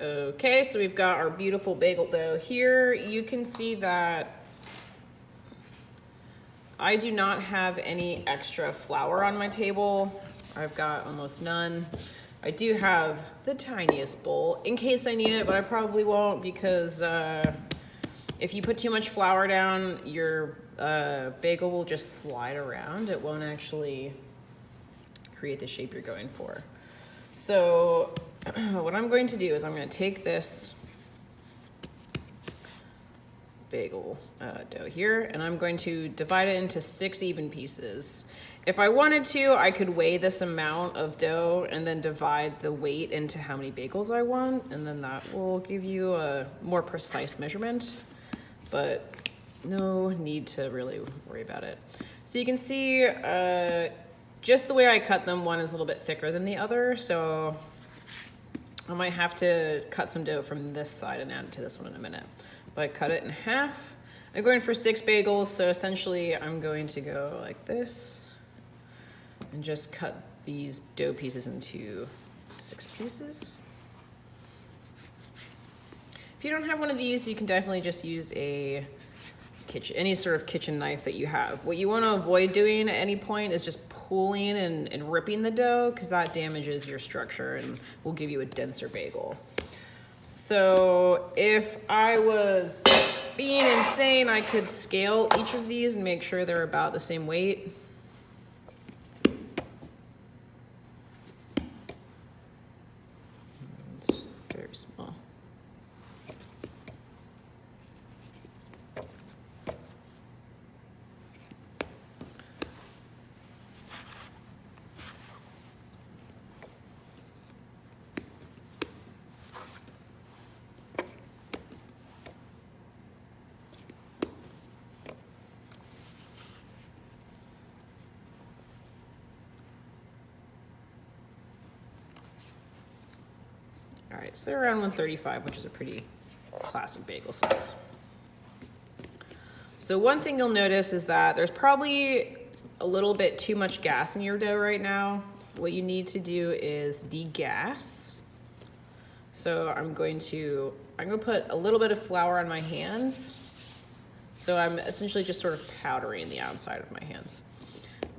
Okay, so we've got our beautiful bagel dough here. You can see that I do not have any extra flour on my table. I've got almost none. I do have the tiniest bowl in case I need it, but I probably won't because if you put too much flour down, your bagel will just slide around. It won't actually create the shape you're going for. So what I'm going to do is I'm going to take this bagel dough here and I'm going to divide it into 6 even pieces. If I wanted to, I could weigh this amount of dough and then divide the weight into how many bagels I want, and then that will give you a more precise measurement, but no need to really worry about it. So you can see just the way I cut them, one is a little bit thicker than the other, so I might have to cut some dough from this side and add it to this one in a minute. But I cut it in half. I'm going for 6 bagels, so essentially I'm going to go like this and just cut these dough pieces into 6 pieces. If you don't have one of these, you can definitely just use any sort of kitchen knife that you have. What you want to avoid doing at any point is just pulling and ripping the dough, because that damages your structure and will give you a denser bagel. So if I was being insane, I could scale each of these and make sure they're about the same weight. It's very small. All right, so they're around 135, which is a pretty classic bagel size. So one thing you'll notice is that there's probably a little bit too much gas in your dough right now. What you need to do is degas. So I'm going to put a little bit of flour on my hands. So I'm essentially just sort of powdering the outside of my hands.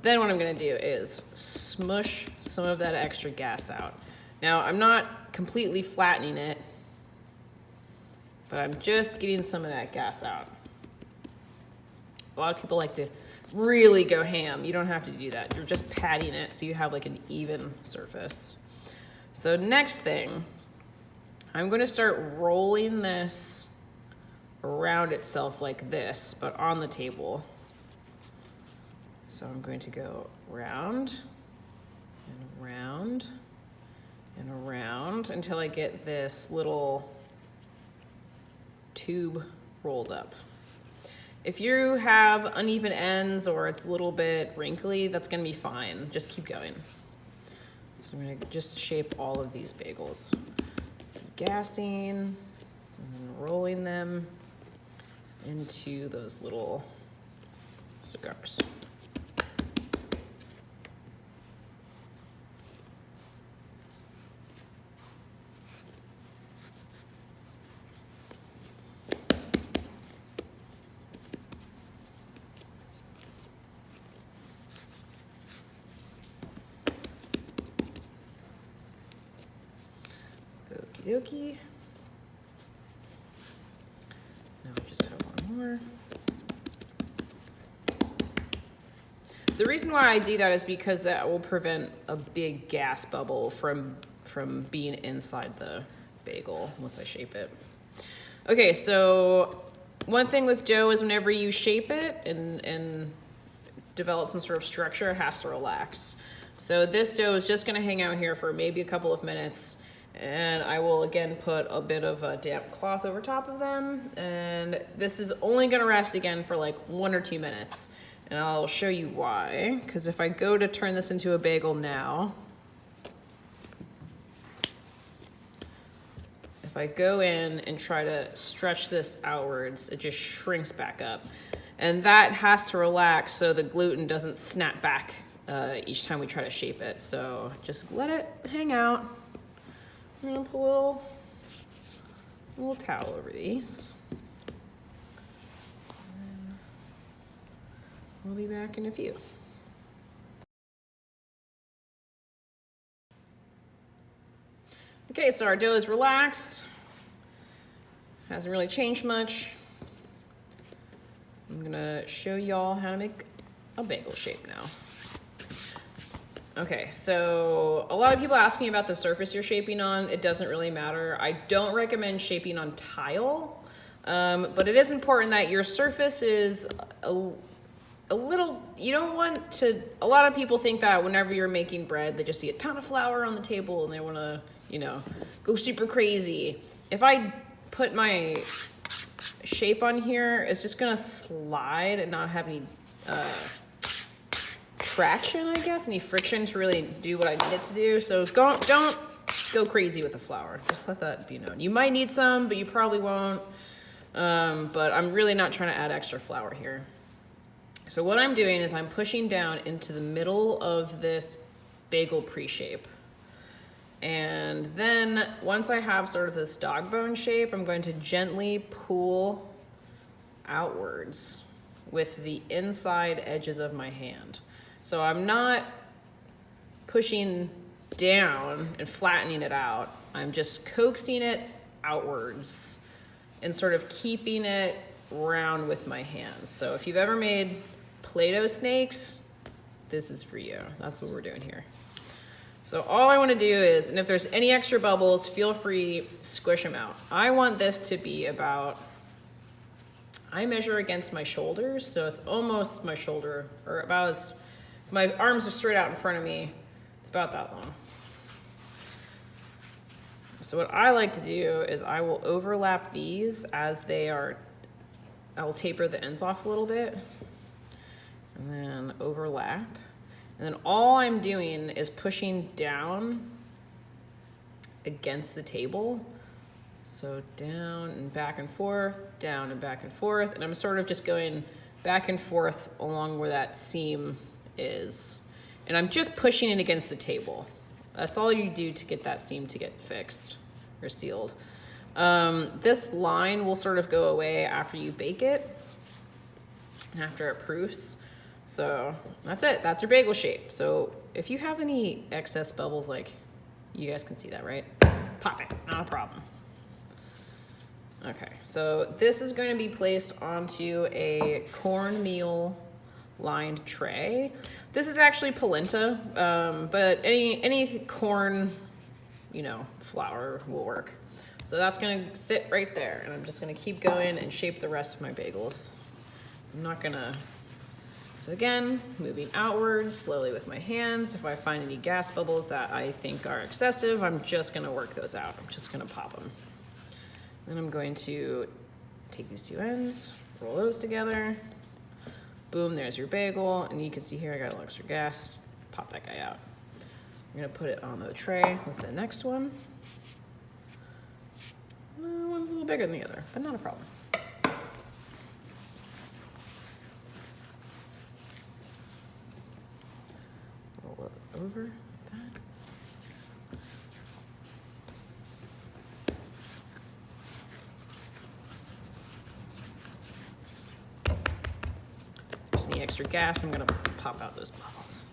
Then what I'm gonna do is smush some of that extra gas out. Now, I'm not completely flattening it, but I'm just getting some of that gas out. A lot of people like to really go ham. You don't have to do that. You're just patting it so you have like an even surface. So next thing, I'm going to start rolling this around itself like this, but on the table. So I'm going to go round and around and around until I get this little tube rolled up. If you have uneven ends or it's a little bit wrinkly, that's gonna be fine. Just keep going. So I'm gonna just shape all of these bagels. Degassing and then rolling them into those little cigars. Okie dokie. Now we just have one more. The reason why I do that is because that will prevent a big gas bubble from being inside the bagel once I shape it. Okay, so one thing with dough is whenever you shape it and develop some sort of structure, it has to relax. So this dough is just gonna hang out here for maybe a couple of minutes, and I will again put a bit of a damp cloth over top of them, and this is only gonna rest again for like 1 or 2 minutes. And I'll show you why, because if I go to turn this into a bagel now, if I go in and try to stretch this outwards, it just shrinks back up. And that has to relax so the gluten doesn't snap back each time we try to shape it. So just let it hang out. I'm gonna put a little a little towel over these. And we'll be back in a few. Okay, so our dough is relaxed. Hasn't really changed much. I'm gonna show y'all how to make a bagel shape now. Okay, so a lot of people ask me about the surface you're shaping on. It doesn't really matter. I don't recommend shaping on tile, but it is important that your surface is a little, you don't want to, a lot of people think that whenever you're making bread, they just see a ton of flour on the table and they wanna, you know, go super crazy. If I put my shape on here, it's just gonna slide and not have any traction, I guess, any friction to really do what I need it to do. So don't go crazy with the flour. Just let that be known. You might need some, but you probably won't. But I'm really not trying to add extra flour here. So what I'm doing is I'm pushing down into the middle of this bagel pre-shape. And then once I have sort of this dog bone shape, I'm going to gently pull outwards with the inside edges of my hand. So I'm not pushing down and flattening it out. I'm just coaxing it outwards and sort of keeping it round with my hands. So if you've ever made Play-Doh snakes, this is for you. That's what we're doing here. So all I want to do is, and if there's any extra bubbles, feel free, squish them out. I want this to be about, I measure against my shoulders, so it's almost my shoulder, or about as, my arms are straight out in front of me, it's about that long. So what I like to do is I will overlap these as they are, I will taper the ends off a little bit, and then overlap. And then all I'm doing is pushing down against the table. So down and back and forth, down and back and forth. And I'm sort of just going back and forth along where that seam is. And I'm just pushing it against the table. That's all you do to get that seam to get fixed or sealed. This line will sort of go away after you bake it, after it proofs. So that's it, that's your bagel shape. So if you have any excess bubbles, like you guys can see that, right? Pop it, not a problem. Okay, so this is going to be placed onto a cornmeal lined tray. This is actually polenta, but any corn, you know, flour will work. So that's gonna sit right there, and I'm just gonna keep going and shape the rest of my bagels. I'm not gonna, so again, moving outwards slowly with my hands. If I find any gas bubbles that I think are excessive, I'm just gonna work those out. I'm just gonna pop them. Then I'm going to take these two ends, roll those together. Boom, there's your bagel. And you can see here I got a little extra gas. Pop that guy out. I'm gonna put it on the tray with the next one. One's a little bigger than the other, but not a problem. Roll it over that. Just need extra gas. I'm gonna pop out those bubbles.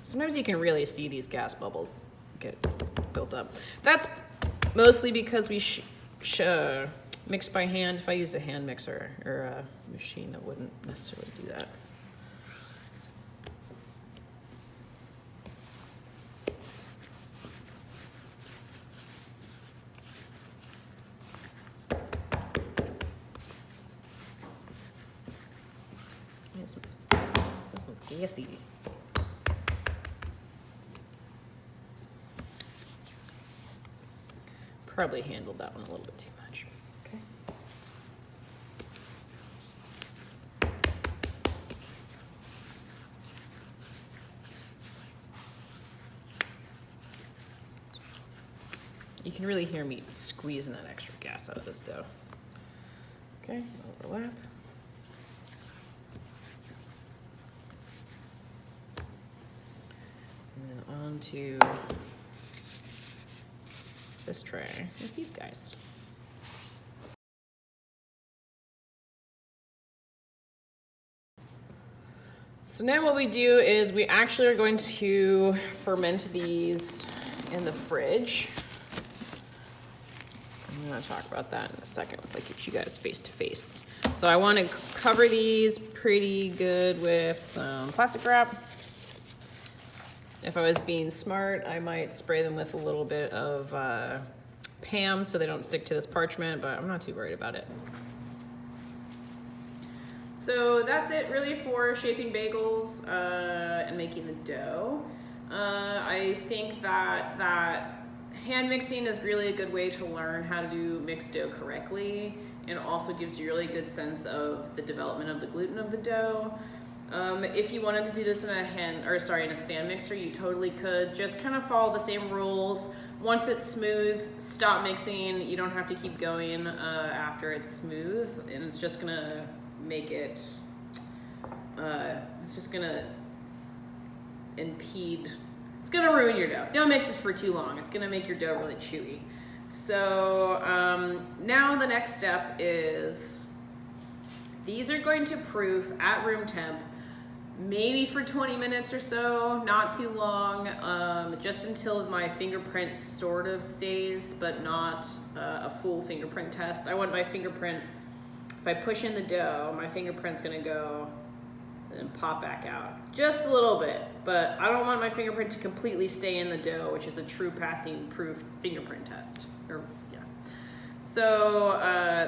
Sometimes you can really see these gas bubbles get built up. That's mostly because we mix by hand. If I used a hand mixer or a machine, it wouldn't necessarily do that. This one's gassy. Probably handled that one a little bit too much. Okay. You can really hear me squeezing that extra gas out of this dough. Okay, overlap. And then on to this tray with these guys. So now what we do is we actually are going to ferment these in the fridge. I'm gonna talk about that in a second once I get you guys face to face. So I want to cover these pretty good with some plastic wrap. If I was being smart, I might spray them with a little bit of Pam so they don't stick to this parchment, but I'm not too worried about it. So that's it really for shaping bagels and making the dough. I think that hand mixing is really a good way to learn how to do mixed dough correctly, and also gives you a really good sense of the development of the gluten of the dough. If you wanted to do this in a stand mixer, you totally could. Just kind of follow the same rules. Once it's smooth, stop mixing. You don't have to keep going after it's smooth, and it's just gonna make it, it's just gonna impede, it's gonna ruin your dough. Don't mix it for too long. It's gonna make your dough really chewy. So now the next step is these are going to proof at room temp, maybe for 20 minutes or so, not too long, just until my fingerprint sort of stays, but not a full fingerprint test. I want my fingerprint, if I push in the dough, my fingerprint's gonna go and pop back out. Just a little bit, but I don't want my fingerprint to completely stay in the dough, which is a true passing proof fingerprint test. So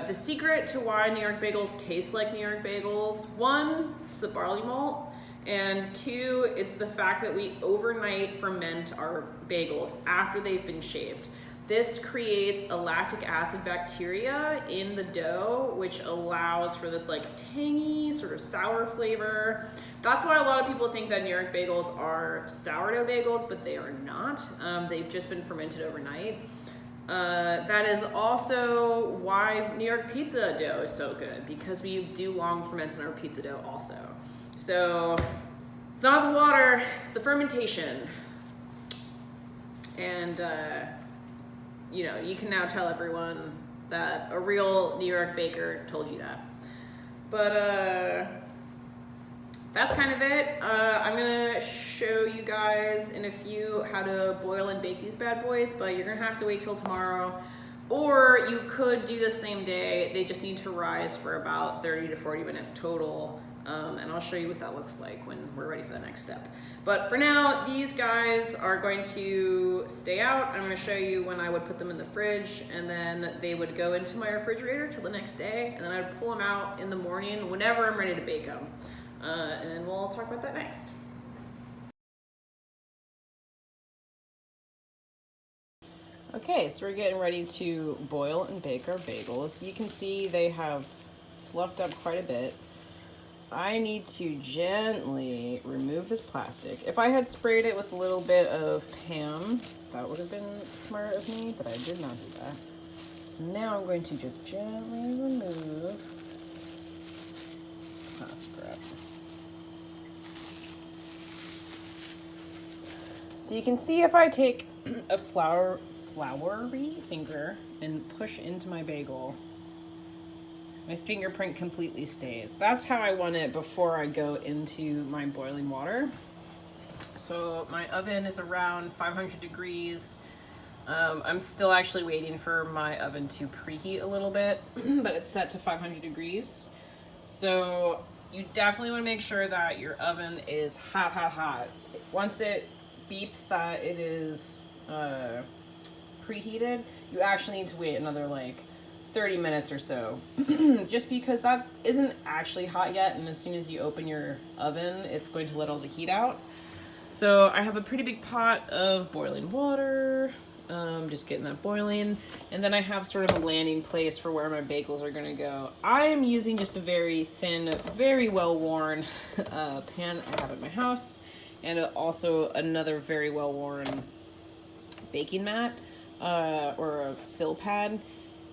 the secret to why New York bagels taste like New York bagels, one, it's the barley malt, and two, it's the fact that we overnight ferment our bagels after they've been shaped. This creates a lactic acid bacteria in the dough, which allows for this like tangy, sort of sour flavor. That's why a lot of people think that New York bagels are sourdough bagels, but they are not. They've just been fermented overnight. That is also why New York pizza dough is so good, because we do long ferments in our pizza dough also. So it's not the water, it's the fermentation. And you know, you can now tell everyone that a real New York baker told you that. But that's kind of it. I'm gonna show you guys in a few how to boil and bake these bad boys, but you're gonna have to wait till tomorrow. Or you could do the same day. They just need to rise for about 30 to 40 minutes total. And I'll show you what that looks like when we're ready for the next step. But for now, these guys are going to stay out. I'm gonna show you when I would put them in the fridge, and then they would go into my refrigerator till the next day, and then I'd pull them out in the morning whenever I'm ready to bake them. And we'll talk about that next. Okay, so we're getting ready to boil and bake our bagels. You can see they have fluffed up quite a bit. I need to gently remove this plastic. If I had sprayed it with a little bit of Pam, that would have been smart of me, but I did not do that. So now I'm going to just gently remove this plastic wrap. So you can see if I take a floury finger and push into my bagel, my fingerprint completely stays. That's how I want it before I go into my boiling water. So my oven is around 500 degrees. I'm still actually waiting for my oven to preheat a little bit, but it's set to 500 degrees. So you definitely want to make sure that your oven is hot, hot, hot. Once it beeps that it is preheated, you actually need to wait another like 30 minutes or so, just because that isn't actually hot yet, and as soon as you open your oven, it's going to let all the heat out. So I have a pretty big pot of boiling water, just getting that boiling, and then I have sort of a landing place for where my bagels are gonna go. I am using just a very thin, very well-worn pan I have at my house, and also another very well-worn baking mat or a sill pad.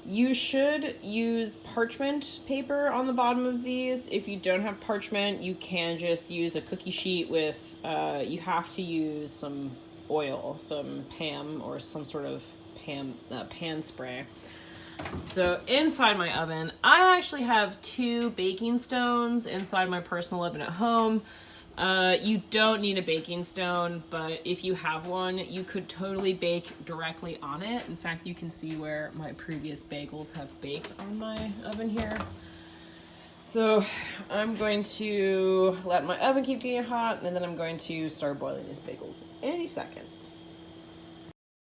You should use parchment paper on the bottom of these. If you don't have parchment, you can just use a cookie sheet with, you have to use some oil, some Pam or some sort of pan spray. So inside my oven, I actually have 2 baking stones inside my personal oven at home. You don't need a baking stone, but if you have one, you could totally bake directly on it. In fact, you can see where my previous bagels have baked on my oven here. So I'm going to let my oven keep getting hot, and then I'm going to start boiling these bagels any second.